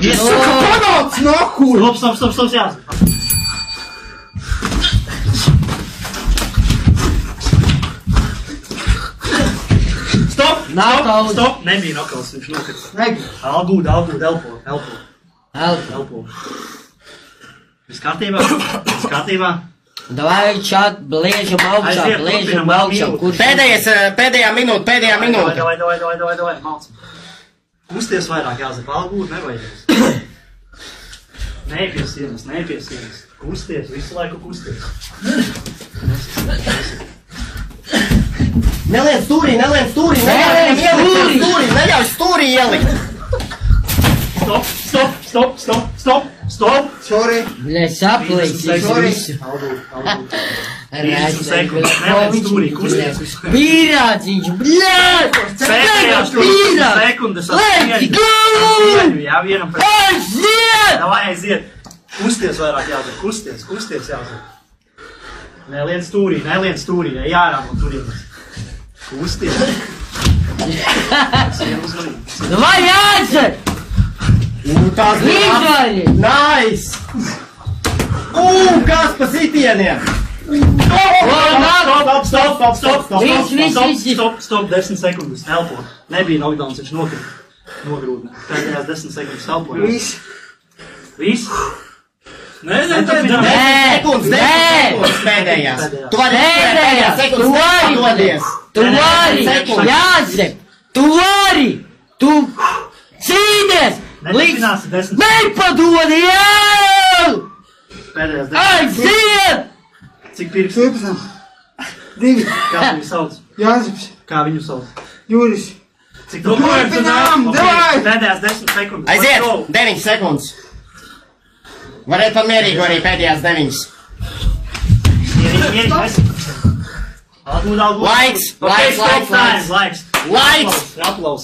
Saka, panāc nahuj! Stop, jāsaka. Stop! Nebija nokals, viņš nokals. Algūd, elpo. Viss kārtībā? Давай čat, bliežam augšā. Pēdējā minūte. Davai, malcam. Kusties vairāk, jāsaka, algūt nevajag. Neiepies. Kusties, visu laiku kusties. Neliec stūrī, neļauj stūrī ielikt. Stop! Sorry. Bļa, saplīcis visu. Neliec stūrī, kusties. Pīrāciņš, bļa! Sekundes. Jā, vienam pēc. Aiziet! Kusties vairāk jāsaka, kusties jāsaka. Neliec stūrī, jārā no turienes. Kusties. Давай, jāsaka! Tās Izvaļi! Nice! Kas pa sitieniem? Stop, 10 sekundes, elpo. Nebija knockdowns, viņš nogrūdne. Pēdējās 10 sekundes elpo. Viss? Nē, 10 sekundes pēdējās. Tu vari pēdējās sekundes padodies. Tu vari, Jāzep! Tu cīnies! Nepadodi jau! Pēdējās 10 Aiziet! Cik pirks? 12. 2. Kā viņu sauc? Jāzips. Kā viņu sauc? Juris. Cik to pēdējās 10 sekundes. Aiziet! 9 sekundes. Varētu pat mierīgi arī pēdējās 9. Mierīgi. Laiks. Aplaus.